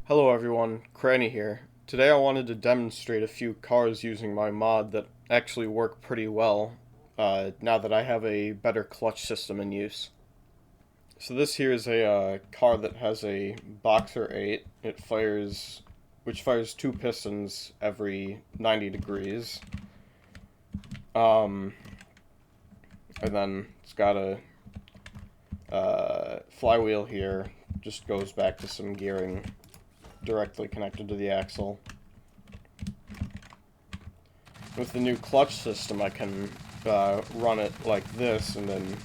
Hello everyone, Cranny here. Today I wanted to demonstrate a few cars using my mod that actually work pretty well now that I have a better clutch system in use. So this here is a car that has a Boxer 8. Which fires two pistons every 90 degrees. And then it's got a flywheel here, just goes back to some gearing directly connected to the axle. With the new clutch system, I can run it like this and then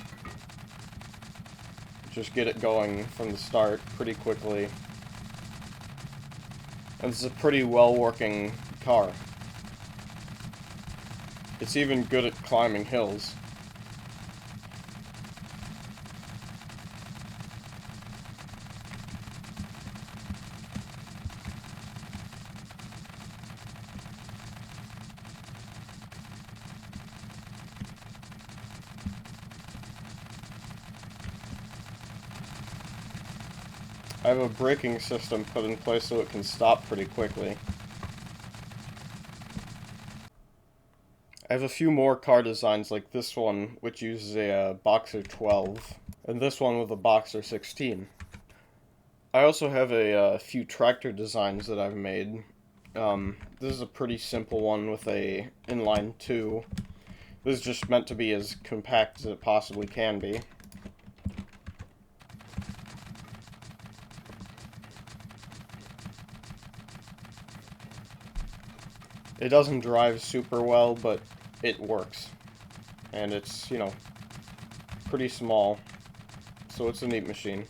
just get it going from the start pretty quickly. And this is a pretty well-working car. It's even good at climbing hills. I have a braking system put in place so it can stop pretty quickly. I have a few more car designs like this one, which uses a Boxer 12, and this one with a Boxer 16. I also have a few tractor designs that I've made. This is a pretty simple one with a inline 2. This is just meant to be as compact as it possibly can be. It doesn't drive super well, but it works. And it's, pretty small, so it's a neat machine.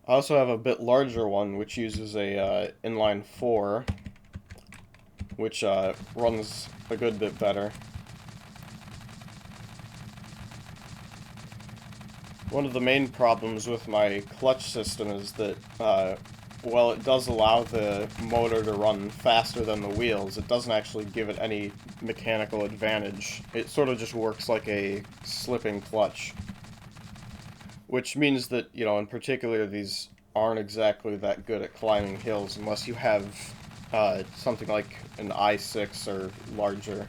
I also have a bit larger one, which uses a inline 4, which runs a good bit better. One of the main problems with my clutch system is that while it does allow the motor to run faster than the wheels, it doesn't actually give it any mechanical advantage. It sort of just works like a slipping clutch. Which means that, in particular, these aren't exactly that good at climbing hills unless you have something like an i6 or larger.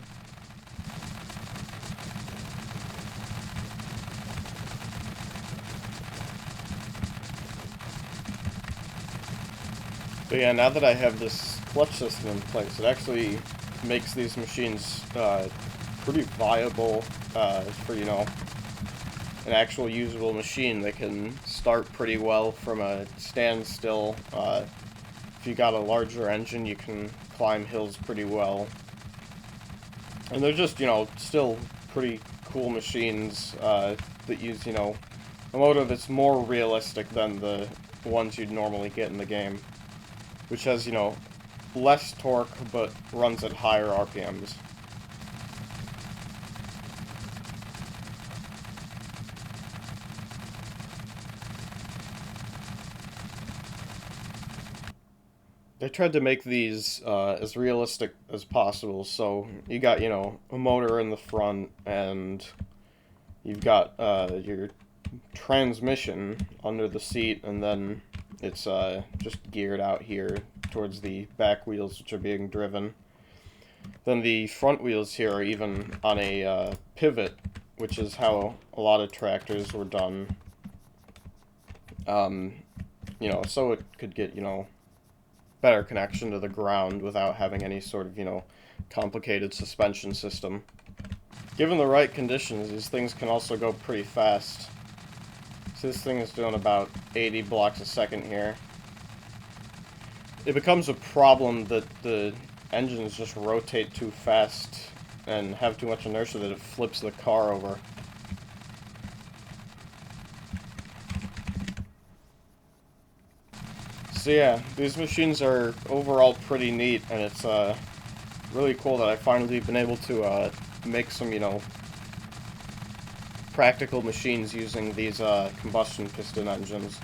But yeah, now that I have this clutch system in place, it actually makes these machines pretty viable for, an actual usable machine. They can start pretty well from a standstill. If you got a larger engine, you can climb hills pretty well. And they're just, still pretty cool machines that use, a motor that's more realistic than the ones you'd normally get in the game, which has, less torque, but runs at higher RPMs. I tried to make these as realistic as possible, so you got, a motor in the front, and you've got your transmission under the seat, and then it's just geared out here towards the back wheels, which are being driven. Then the front wheels here are even on a pivot, which is how a lot of tractors were done. So it could get, better connection to the ground without having any sort of, complicated suspension system. Given the right conditions, these things can also go pretty fast. So this thing is doing about 80 blocks a second here. It becomes a problem that the engines just rotate too fast and have too much inertia that it flips the car over. So yeah, these machines are overall pretty neat, and it's really cool that I've finally been able to make some, practical machines using these combustion piston engines.